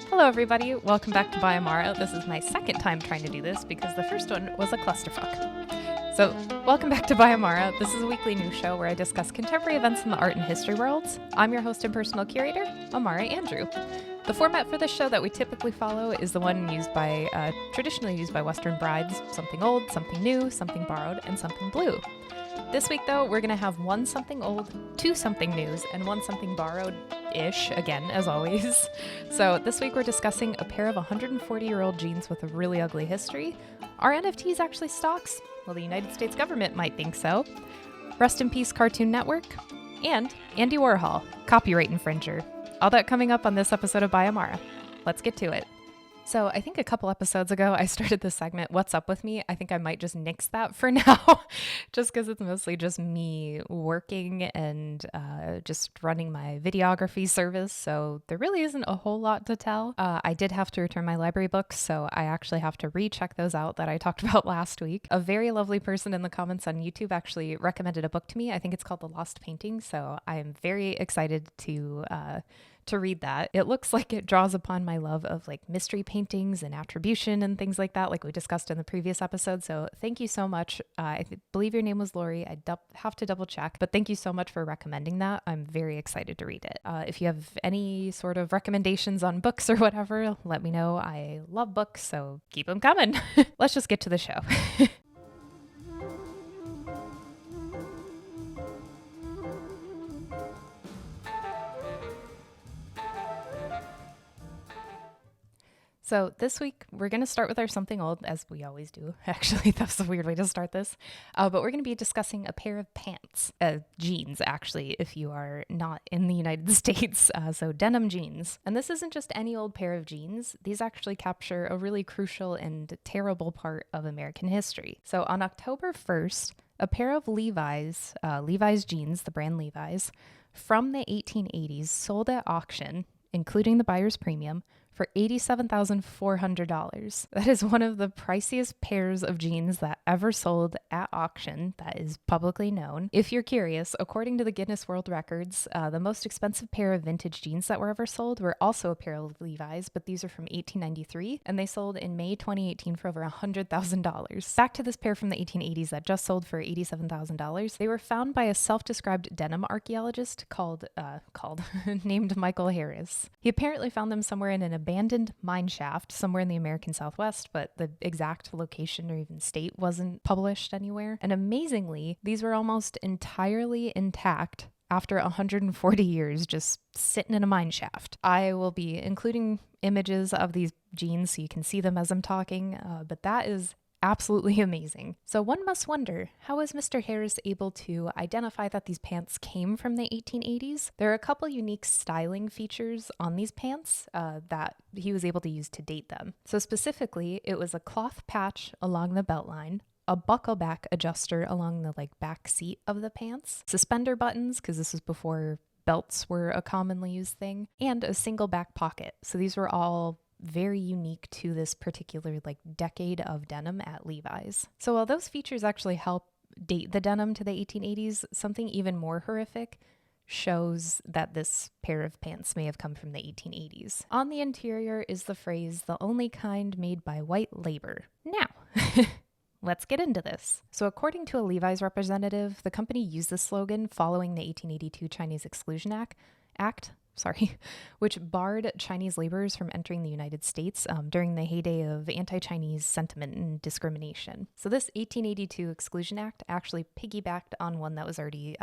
Hello everybody, welcome back to Amara. This is my second time trying to do this because the first one was a clusterfuck. So, welcome back to Amara. This is a weekly news show where I discuss contemporary events in the art and history worlds. I'm your host and personal curator, Amara Andrew. The format for this show that we typically follow is the one traditionally used by Western brides: something old, something new, something borrowed, and something blue. This week, though, we're going to have one something old, two something news, and one something borrowed-ish, again, as always. So this week we're discussing a pair of 140-year-old jeans with a really ugly history. Are NFTs actually stocks? Well, the United States government might think so. Rest in peace, Cartoon Network. And Andy Warhol, copyright infringer. All that coming up on this episode of Amara. Let's get to it. So I think a couple episodes ago, I started this segment, What's Up With Me? I think I might just nix that for now, just because it's mostly just me working and just running my videography service. So there really isn't a whole lot to tell. I did have to return my library books, so I actually have to recheck those out that I talked about last week. A very lovely person in the comments on YouTube actually recommended a book to me. I think it's called The Lost Painting. So I am very excited to read that. It looks like it draws upon my love of like mystery paintings and attribution and things like that, like we discussed in the previous episode. So thank you so much. I believe your name was Lori. I have to double check, but thank you so much for recommending that. I'm very excited to read it. If you have any sort of recommendations on books or whatever, let me know. I love books, so keep them coming. Let's just get to the show. So this week, we're going to start with our something old, as we always do. Actually, that's a weird way to start this. But we're going to be discussing a pair of pants, jeans, actually, if you are not in the United States. So denim jeans. And this isn't just any old pair of jeans. These actually capture a really crucial and terrible part of American history. So on October 1st, a pair of Levi's jeans, the brand Levi's, from the 1880s sold at auction, including the buyer's premium, for $87,400. That is one of the priciest pairs of jeans that ever sold at auction that is publicly known. If you're curious, according to the Guinness World Records, the most expensive pair of vintage jeans that were ever sold were also a pair of Levi's, but these are from 1893, and they sold in May 2018 for over $100,000. Back to this pair from the 1880s that just sold for $87,000. They were found by a self-described denim archaeologist named Michael Harris. He apparently found them somewhere in an abandoned mine shaft somewhere in the American Southwest, but the exact location or even state wasn't published anywhere. And amazingly, these were almost entirely intact after 140 years just sitting in a mine shaft. I will be including images of these jeans so you can see them as I'm talking, but that is absolutely amazing. So one must wonder, how was Mr. Harris able to identify that these pants came from the 1880s? There are a couple unique styling features on these pants that he was able to use to date them. So specifically, it was a cloth patch along the belt line, a buckle back adjuster along the back seat of the pants, suspender buttons, because this was before belts were a commonly used thing, and a single back pocket. So these were all very unique to this particular decade of denim at Levi's. So while those features actually help date the denim to the 1880s, something even more horrific shows that this pair of pants may have come from the 1880s. On the interior is the phrase, "the only kind made by white labor." Now, let's get into this. So according to a Levi's representative, the company used this slogan following the 1882 Chinese Exclusion Act, which barred Chinese laborers from entering the United States during the heyday of anti-Chinese sentiment and discrimination. So this 1882 Exclusion Act actually piggybacked on one that was already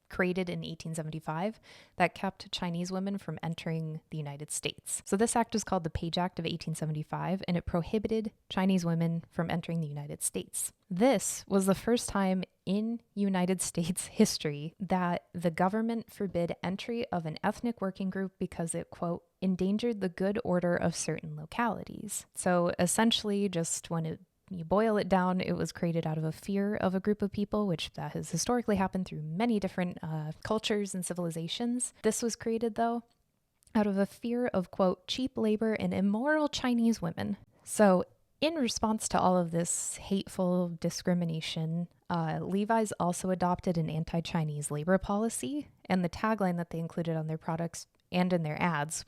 created in 1875 that kept Chinese women from entering the United States. So this act is called the Page Act of 1875, and it prohibited Chinese women from entering the United States. This was the first time in United States history that the government forbid entry of an ethnic working group because it, quote, endangered the good order of certain localities. So essentially, just when you boil it down, it was created out of a fear of a group of people, which that has historically happened through many different cultures and civilizations. This was created, though, out of a fear of, quote, cheap labor and immoral Chinese women. So in response to all of this hateful discrimination, Levi's also adopted an anti-Chinese labor policy, and the tagline that they included on their products and in their ads,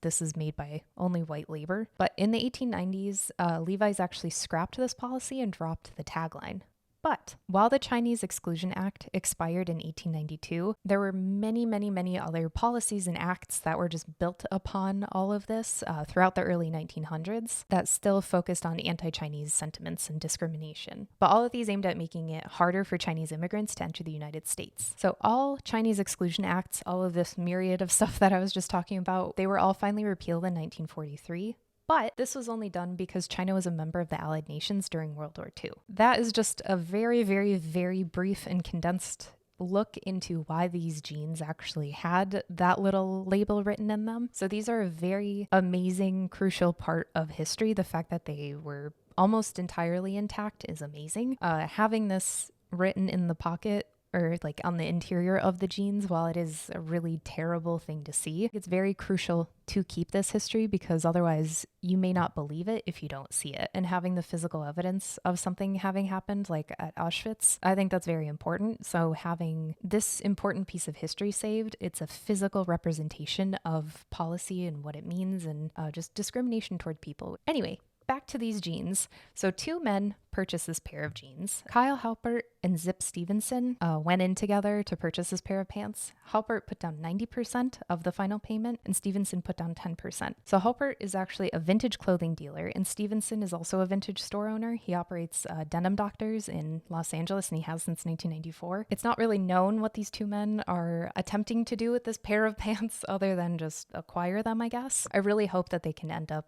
this is made by only white labor. But in the 1890s, Levi's actually scrapped this policy and dropped the tagline. But while the Chinese Exclusion Act expired in 1892, there were many, many, many other policies and acts that were just built upon all of this throughout the early 1900s that still focused on anti-Chinese sentiments and discrimination. But all of these aimed at making it harder for Chinese immigrants to enter the United States. So all Chinese Exclusion Acts, all of this myriad of stuff that I was just talking about, they were all finally repealed in 1943. But this was only done because China was a member of the Allied nations during World War II. That is just a very, very, very brief and condensed look into why these jeans actually had that little label written in them. So these are a very amazing, crucial part of history. The fact that they were almost entirely intact is amazing. Having this written in the pocket or like on the interior of the jeans, while it is a really terrible thing to see, it's very crucial to keep this history because otherwise you may not believe it if you don't see it. And having the physical evidence of something having happened like at Auschwitz, I think that's very important. So having this important piece of history saved, it's a physical representation of policy and what it means and just discrimination toward people. Anyway, back to these jeans. So two men purchased this pair of jeans. Kyle Halpert and Zip Stevenson went in together to purchase this pair of pants. Halpert put down 90% of the final payment and Stevenson put down 10%. So Halpert is actually a vintage clothing dealer and Stevenson is also a vintage store owner. He operates Denim Doctors in Los Angeles and he has since 1994. It's not really known what these two men are attempting to do with this pair of pants other than just acquire them, I guess. I really hope that they can end up,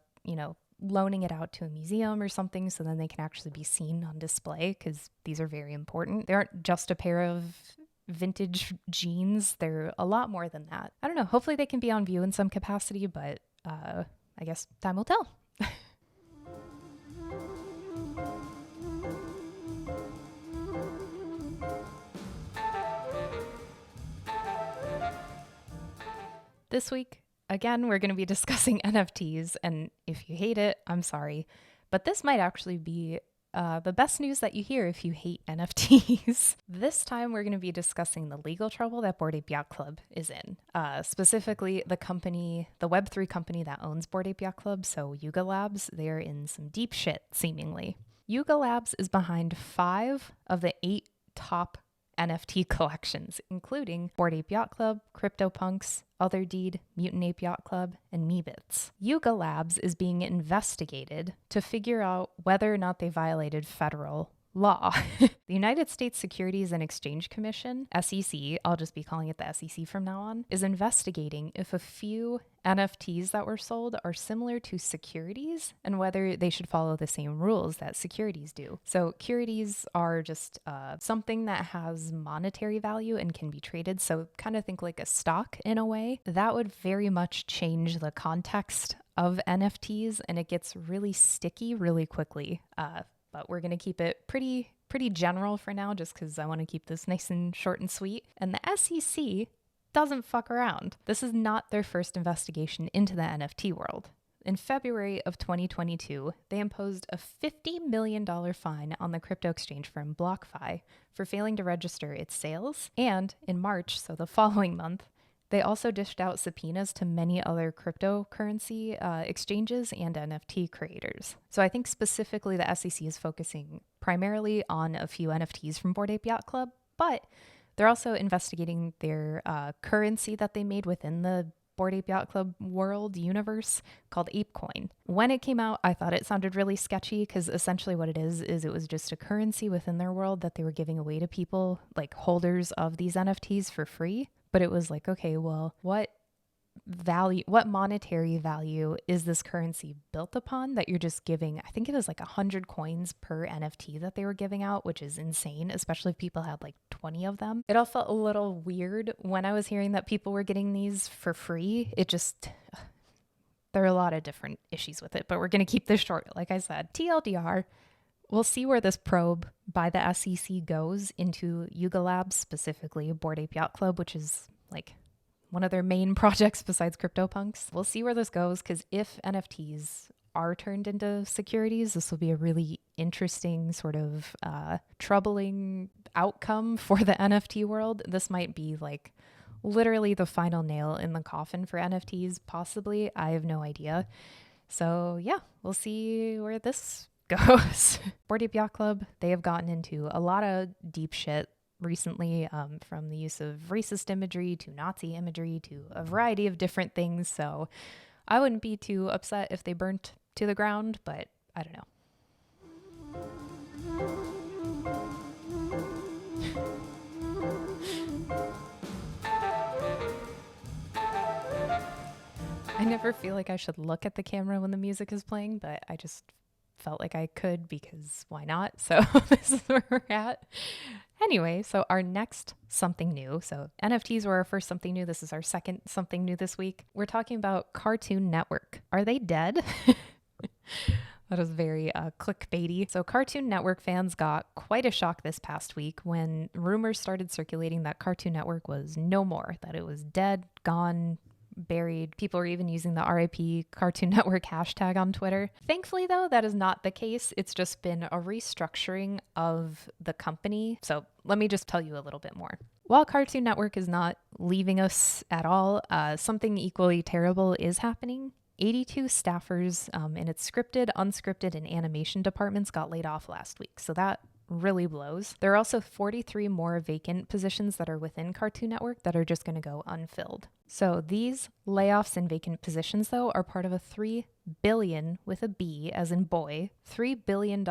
loaning it out to a museum or something so then they can actually be seen on display because these are very important. They aren't just a pair of vintage jeans. They're a lot more than that. I don't know. Hopefully they can be on view in some capacity, but I guess time will tell. This week, again, we're going to be discussing NFTs, and if you hate it, I'm sorry, but this might actually be the best news that you hear if you hate NFTs. This time, we're going to be discussing the legal trouble that Bored Ape Yacht Club is in. Specifically, the Web3 company that owns Bored Ape Yacht Club, so Yuga Labs, they're in some deep shit, seemingly. Yuga Labs is behind 5 of the 8 top NFT collections, including Bored Ape Yacht Club, CryptoPunks, Otherdeed, Mutant Ape Yacht Club, and Meebits. Yuga Labs is being investigated to figure out whether or not they violated federal law. The United States Securities and Exchange Commission, SEC, I'll just be calling it the SEC from now on, is investigating if a few NFTs that were sold are similar to securities and whether they should follow the same rules that securities do. So securities are just something that has monetary value and can be traded. So kind of think like a stock in a way. That would very much change the context of NFTs and it gets really sticky really quickly. But we're going to keep it pretty general for now just because I want to keep this nice and short and sweet. And the SEC doesn't fuck around. This is not their first investigation into the NFT world. In February of 2022, they imposed a $50 million fine on the crypto exchange firm BlockFi for failing to register its sales. And in March, so the following month, they also dished out subpoenas to many other cryptocurrency exchanges and NFT creators. So I think specifically the SEC is focusing primarily on a few NFTs from Bored Ape Yacht Club, but they're also investigating their currency that they made within the Bored Ape Yacht Club world universe called ApeCoin. When it came out, I thought it sounded really sketchy because essentially what it is it was just a currency within their world that they were giving away to people, like holders of these NFTs for free. But it was like, okay, well, what monetary value is this currency built upon that you're just giving? I think it was like 100 coins per NFT that they were giving out, which is insane, especially if people had like 20 of them. It all felt a little weird when I was hearing that people were getting these for free. There are a lot of different issues with it, but we're going to keep this short. Like I said, TLDR, we'll see where this probe by the SEC goes into Yuga Labs, specifically Bored Ape Yacht Club, which is like one of their main projects besides CryptoPunks. We'll see where this goes because if NFTs are turned into securities, this will be a really interesting sort of troubling outcome for the NFT world. This might be like literally the final nail in the coffin for NFTs, possibly. I have no idea. So yeah, we'll see where this goes. Bored Ape Yacht Club, they have gotten into a lot of deep shit recently, from the use of racist imagery to Nazi imagery to a variety of different things. So I wouldn't be too upset if they burnt to the ground, but I don't know. I never feel like I should look at the camera when the music is playing, but I just felt like I could because why not? So this is where we're at. Anyway, so our next something new. So NFTs were our first something new. This is our second something new this week. We're talking about Cartoon Network. Are they dead? That was very clickbaity. So Cartoon Network fans got quite a shock this past week when rumors started circulating that Cartoon Network was no more, that it was dead, gone, buried. People are even using the RIP Cartoon Network hashtag on Twitter. Thankfully, though, that is not the case. It's just been a restructuring of the company. So let me just tell you a little bit more. While Cartoon Network is not leaving us at all, something equally terrible is happening. 82 staffers in its scripted, unscripted, and animation departments got laid off last week. So that really blows. There are also 43 more vacant positions that are within Cartoon Network that are just going to go unfilled. So these layoffs and vacant positions, though, are part of a $3 billion, with a B as in boy, $3 billion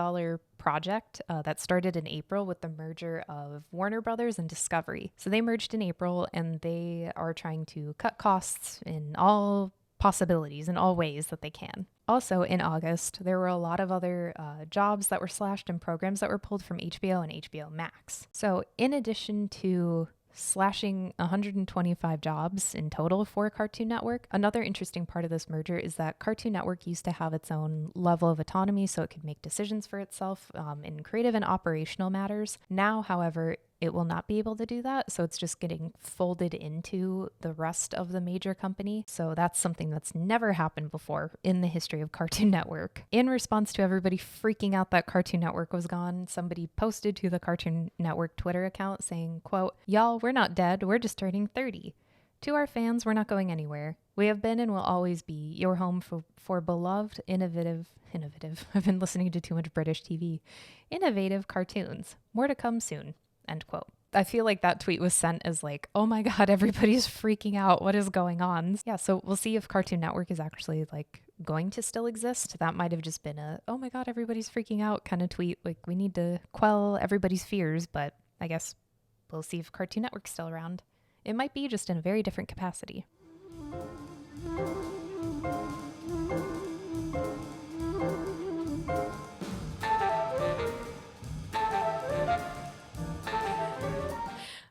project that started in April with the merger of Warner Brothers and Discovery. So they merged in April and they are trying to cut costs in all possibilities in all ways that they can. Also, in August, there were a lot of other jobs that were slashed and programs that were pulled from HBO and HBO Max. So, in addition to slashing 125 jobs in total for Cartoon Network, another interesting part of this merger is that Cartoon Network used to have its own level of autonomy so it could make decisions for itself in creative and operational matters. Now, however, it will not be able to do that. So it's just getting folded into the rest of the major company. So that's something that's never happened before in the history of Cartoon Network. In response to everybody freaking out that Cartoon Network was gone, somebody posted to the Cartoon Network Twitter account saying, quote, "Y'all, we're not dead. We're just turning 30. To our fans, we're not going anywhere. We have been and will always be your home for beloved, innovative, I've been listening to too much British TV, innovative cartoons. More to come soon." End quote. I feel like that tweet was sent as like, oh my God, everybody's freaking out. What is going on? Yeah, so we'll see if Cartoon Network is actually like going to still exist. That might have just been a, oh my God, everybody's freaking out kind of tweet. Like we need to quell everybody's fears, but I guess we'll see if Cartoon Network's still around. It might be just in a very different capacity.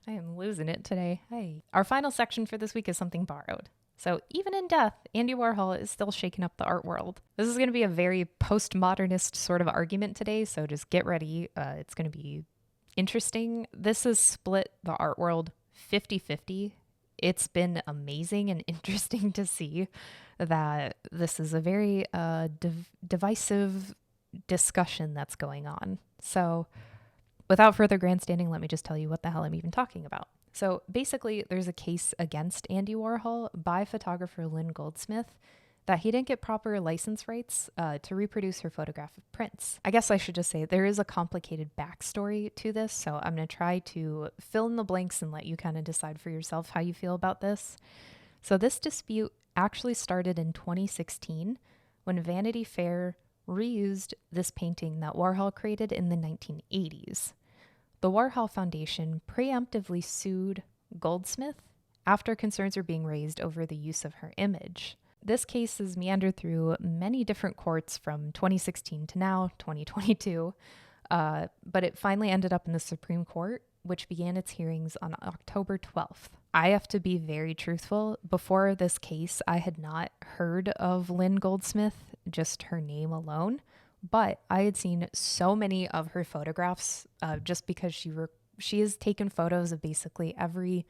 I am losing it today. Hey. Our final section for this week is something borrowed. So even in death, Andy Warhol is still shaking up the art world. This is going to be a very postmodernist sort of argument today, so just get ready. It's going to be interesting. This has split the art world 50-50. It's been amazing and interesting to see that this is a very divisive discussion that's going on. So without further grandstanding, let me just tell you what the hell I'm even talking about. So basically, there's a case against Andy Warhol by photographer Lynn Goldsmith that he didn't get proper license rights to reproduce her photographic prints. I guess I should just say there is a complicated backstory to this, so I'm going to try to fill in the blanks and let you kind of decide for yourself how you feel about this. So this dispute actually started in 2016 when Vanity Fair reused this painting that Warhol created in the 1980s. The Warhol Foundation preemptively sued Goldsmith after concerns were being raised over the use of her image. This case has meandered through many different courts from 2016 to now, 2022, but it finally ended up in the Supreme Court, which began its hearings on October 12th. I have to be very truthful. Before this case, I had not heard of Lynn Goldsmith, just her name alone, but I had seen so many of her photographs just because she has taken photos of basically every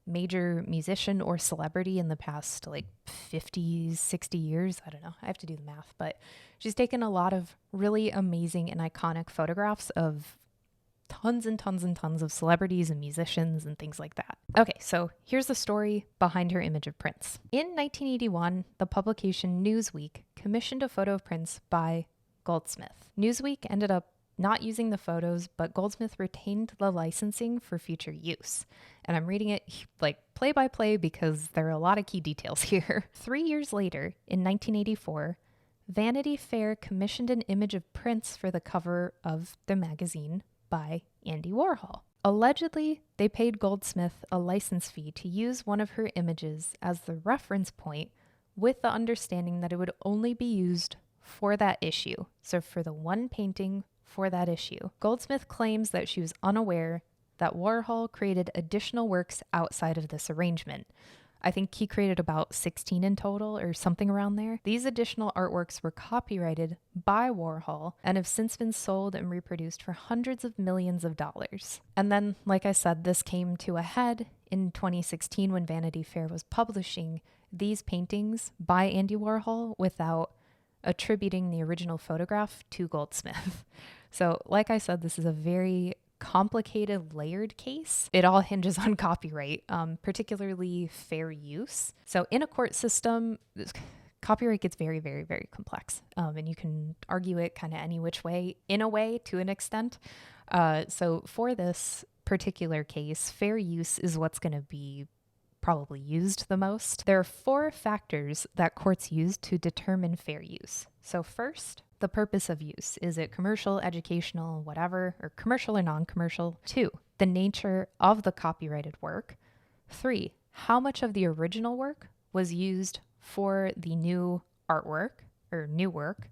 major musician or celebrity in the past like 50, 60 years. I don't know. I have to do the math, but she's taken a lot of really amazing and iconic photographs of tons and tons and tons of celebrities and musicians and things like that. Okay, so here's the story behind her image of Prince. In 1981, the publication Newsweek commissioned a photo of Prince by Goldsmith. Newsweek ended up not using the photos, but Goldsmith retained the licensing for future use. And I'm reading it like play by play because there are a lot of key details here. 3 years later, in 1984, Vanity Fair commissioned an image of Prince for the cover of the magazine by Andy Warhol. Allegedly, they paid Goldsmith a license fee to use one of her images as the reference point with the understanding that it would only be used for that issue. So for the one painting for that issue. Goldsmith claims that she was unaware that Warhol created additional works outside of this arrangement. I think he created about 16 in total or something around there. These additional artworks were copyrighted by Warhol and have since been sold and reproduced for hundreds of millions of dollars. And then, like I said, this came to a head in 2016 when Vanity Fair was publishing these paintings by Andy Warhol without attributing the original photograph to Goldsmith. So, like I said, this is a very complicated, layered case. It all hinges on copyright, particularly fair use. So in a court system, copyright gets very, very, very complex. And you can argue it kind of any which way, in a way, to an extent. So for this particular case, fair use is what's going to be probably used the most. There are 4 factors that courts use to determine fair use. So first, the purpose of use. Is it commercial, educational, whatever, or commercial or non-commercial? 2, the nature of the copyrighted work. 3, how much of the original work was used for the new artwork or new work.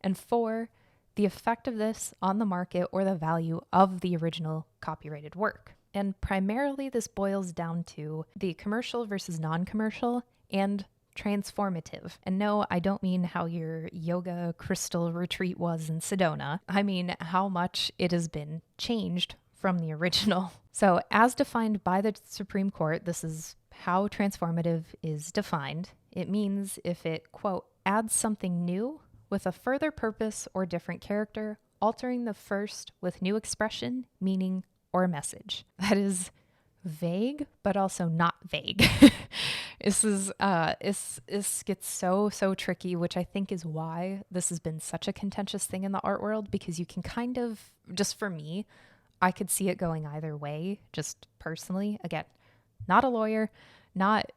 And 4, the effect of this on the market or the value of the original copyrighted work. And primarily this boils down to the commercial versus non-commercial and transformative. And no, I don't mean how your yoga crystal retreat was in Sedona. I mean how much it has been changed from the original. So as defined by the Supreme Court, this is how transformative is defined. It means if it, quote, adds something new with a further purpose or different character, altering the first with new expression, meaning, or message. That is vague, but also not vague. This gets so tricky, which I think is why this has been such a contentious thing in the art world, because you can kind of, just for me, I could see it going either way, just personally. Again, not a lawyer, not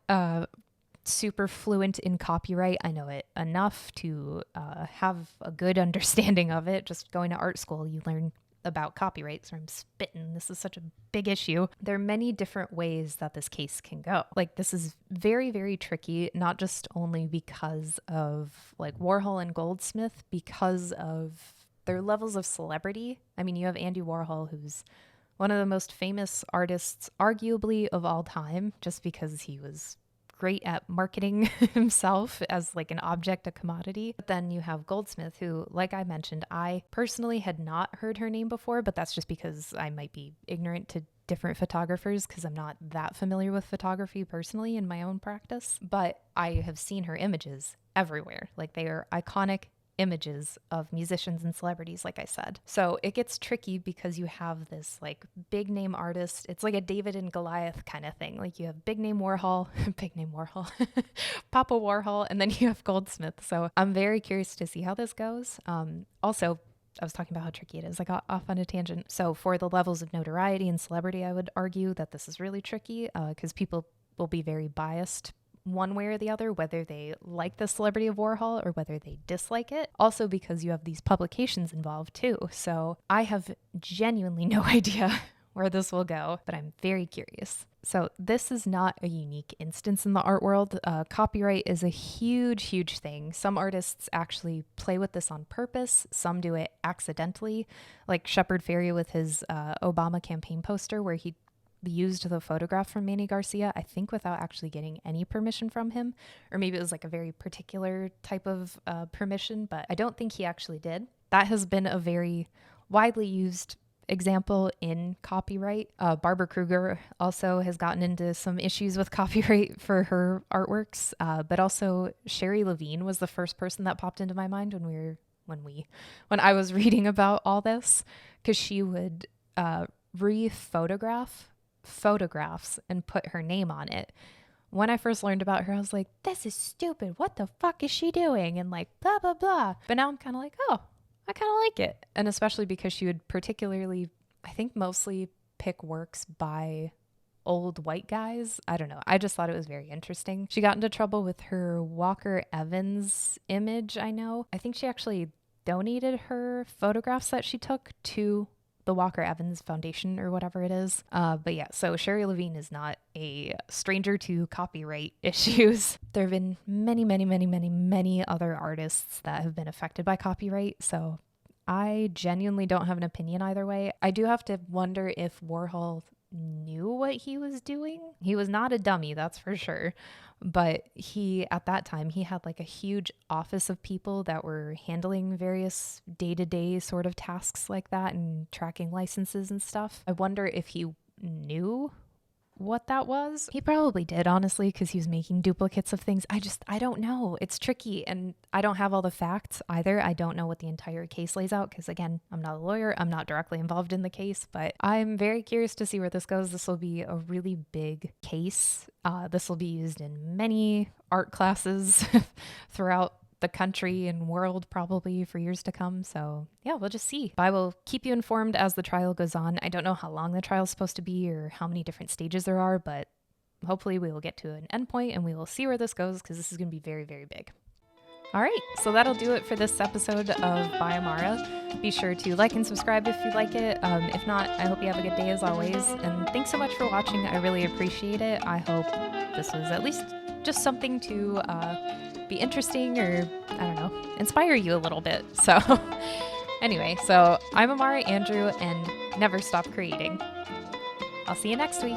super fluent in copyright. I know it enough to have a good understanding of it. Just going to art school, you learn about copyright, so I'm spitting. This is such a big issue. There are many different ways that this case can go. Like, this is very, very tricky, not just only because of like Warhol and Goldsmith, because of their levels of celebrity. I mean, you have Andy Warhol, who's one of the most famous artists, arguably, of all time, just because he was great at marketing himself as like an object, a commodity. But then you have Goldsmith, who, like I mentioned, I personally had not heard her name before, but that's just because I might be ignorant to different photographers because I'm not that familiar with photography personally in my own practice. But I have seen her images everywhere. Like, they are iconic images of musicians and celebrities, like I said. So it gets tricky because you have this like big name artist. It's like a David and Goliath kind of thing. Like, you have big name Warhol, Papa Warhol, and then you have Goldsmith. So I'm very curious to see how this goes. Also, I was talking about how tricky it is. I got off on a tangent. So for the levels of notoriety and celebrity, I would argue that this is really tricky because people will be very biased one way or the other, whether they like the celebrity of Warhol or whether they dislike it. Also because you have these publications involved too. So I have genuinely no idea where this will go, but I'm very curious. So this is not a unique instance in the art world. Copyright is a huge thing. Some artists actually play with this on purpose. Some do it accidentally, like Shepard Fairey with his Obama campaign poster, where he used the photograph from Manny Garcia, I think without actually getting any permission from him, or maybe it was like a very particular type of permission, but I don't think he actually did. That has been a very widely used example in copyright. Barbara Kruger also has gotten into some issues with copyright for her artworks, but also Sherry Levine was the first person that popped into my mind when I was reading about all this, because she would re-photograph photographs and put her name on it. When I first learned about her, I was like, this is stupid. What the fuck is she doing? And like, blah, blah, blah. But now I'm kind of like, oh, I kind of like it. And especially because she would particularly, I think mostly pick works by old white guys. I don't know. I just thought it was very interesting. She got into trouble with her Walker Evans image, I know. I think she actually donated her photographs that she took to the Walker Evans Foundation or whatever it is. But yeah, so Sherry Levine is not a stranger to copyright issues. There have been many, many, many, many, many other artists that have been affected by copyright. So I genuinely don't have an opinion either way. I do have to wonder if Warhol knew what he was doing. He was not a dummy, that's for sure. But at that time, he had like a huge office of people that were handling various day-to-day sort of tasks like that and tracking licenses and stuff. I wonder if he knew what that was. He probably did, honestly, because he was making duplicates of things. I don't know. It's tricky, and I don't have all the facts either. I don't know what the entire case lays out because, again, I'm not a lawyer. I'm not directly involved in the case, but I'm very curious to see where this goes. This will be a really big case. This will be used in many art classes throughout the country and world probably for years to come. So yeah, we'll just see. I will keep you informed as the trial goes on. I don't know how long the trial is supposed to be or how many different stages there are, but hopefully we will get to an endpoint and we will see where this goes because this is going to be very, very big. All right, so that'll do it for this episode of By Amara. Be sure to like and subscribe if you like it. If not, I hope you have a good day as always. And thanks so much for watching. I really appreciate it. I hope this was at least just something to be interesting or, I don't know, inspire you a little bit. So anyway, so I'm Amara Andrew and never stop creating. I'll see you next week.